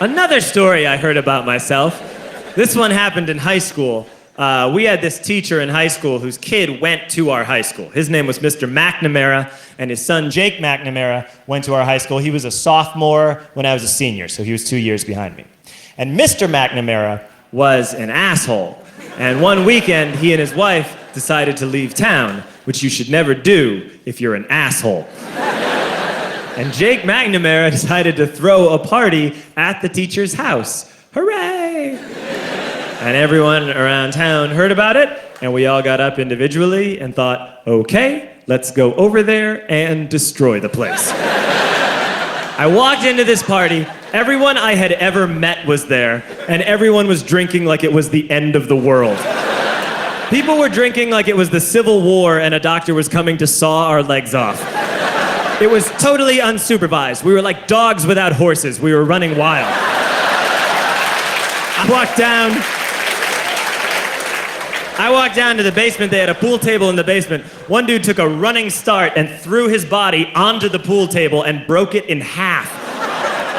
Another story I heard about myself. This one happened in high school. We had this teacher in high school whose kid went to our high school. His name was Mr. McNamara, and his son Jake McNamara went to our high school. He was a sophomore when I was a senior, so he was 2 years behind me. And Mr. McNamara was an asshole. And one weekend, he and his wife decided to leave town, which you should never do if you're an asshole. And Jake McNamara decided to throw a party at the teacher's house. Hooray! And everyone around town heard about it, and we all got up individually and thought, okay, let's go over there and destroy the place. I walked into this party, everyone I had ever met was there, and everyone was drinking like it was the end of the world. People were drinking like it was the Civil War and a doctor was coming to saw our legs off. It was totally unsupervised. We were like dogs without horses. We were running wild. I walked down to the basement. They had a pool table in the basement. One dude took a running start and threw his body onto the pool table and broke it in half.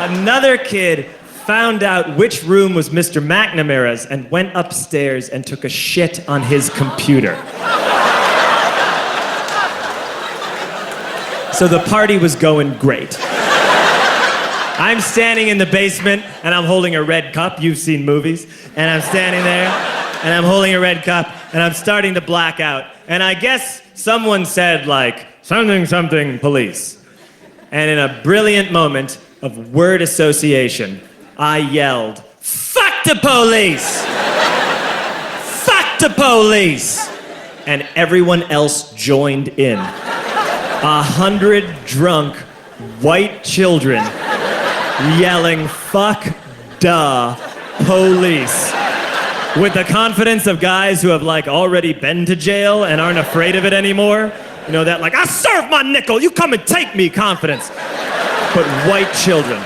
Another kid found out which room was Mr. McNamara's and went upstairs and took a shit on his computer. So the party was going great. I'm standing in the basement and I'm holding a red cup. You've seen movies. And I'm standing there and I'm holding a red cup and I'm starting to black out. And I guess someone said like, something, something, police. And in a brilliant moment of word association, I yelled, fuck the police! Fuck the police! And everyone else joined in. 100 drunk white children yelling, fuck the police. With the confidence of guys who have like already been to jail and aren't afraid of it anymore. You know, that like, I serve my nickel, you come and take me confidence. But white children.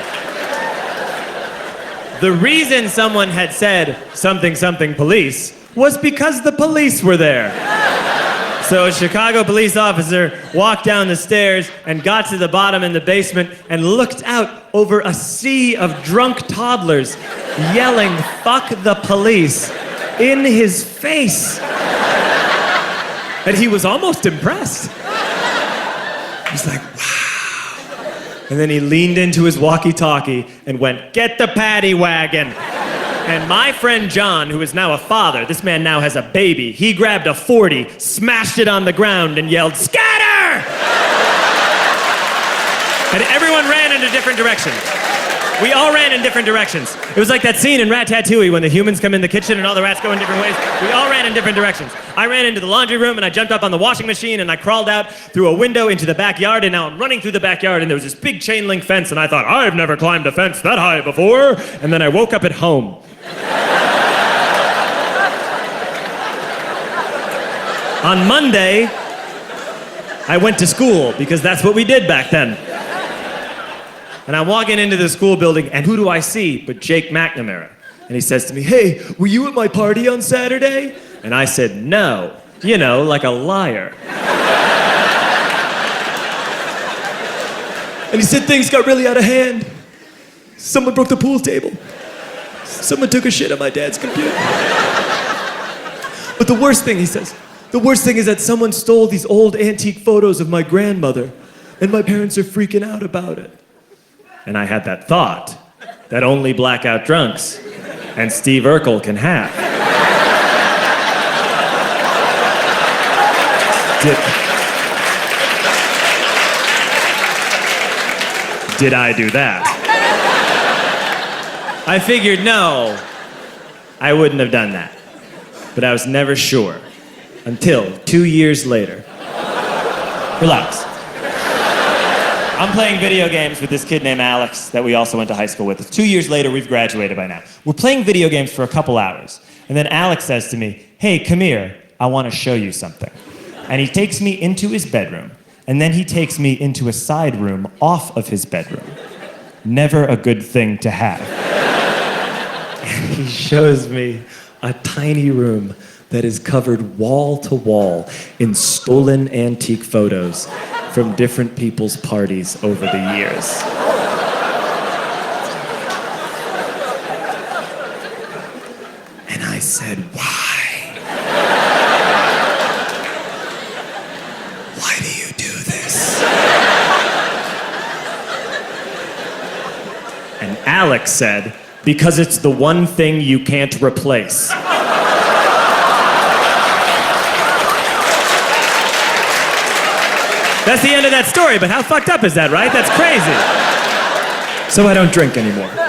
The reason someone had said something, something, police was because the police were there. So a Chicago police officer walked down the stairs and got to the bottom in the basement and looked out over a sea of drunk toddlers yelling, fuck the police, in his face. And he was almost impressed. He's like, wow. And then he leaned into his walkie-talkie and went, get the paddy wagon. And my friend John, who is now a father, this man now has a baby, he grabbed a 40, smashed it on the ground, and yelled, scatter! And everyone ran in a different direction. We all ran in different directions. It was like that scene in Ratatouille when the humans come in the kitchen and all the rats go in different ways. We all ran in different directions. I ran into the laundry room and I jumped up on the washing machine and I crawled out through a window into the backyard, and now I'm running through the backyard and there was this big chain link fence and I thought, I've never climbed a fence that high before. And then I woke up at home. On Monday, I went to school because that's what we did back then. And I'm walking into the school building, and who do I see but Jake McNamara? And he says to me, hey, were you at my party on Saturday? And I said, no. You know, like a liar. And he said things got really out of hand. Someone broke the pool table. Someone took a shit on my dad's computer. But the worst thing, he says, the worst thing is that someone stole these old antique photos of my grandmother, and my parents are freaking out about it. And I had that thought that only blackout drunks and Steve Urkel can have. Did I do that? I figured, no, I wouldn't have done that. But I was never sure until 2 years later. Relax. I'm playing video games with this kid named Alex that we also went to high school with. 2 years later, we've graduated by now. We're playing video games for a couple hours. And then Alex says to me, hey, come here, I want to show you something. And he takes me into his bedroom. And then he takes me into a side room off of his bedroom. Never a good thing to have. And he shows me a tiny room that is covered wall to wall in stolen antique photos from different people's parties over the years. said, "Why? Why do you do this?" And Alex said, "Because it's the one thing you can't replace." That's the end of that story, but how fucked up is that, right? That's crazy. So I don't drink anymore.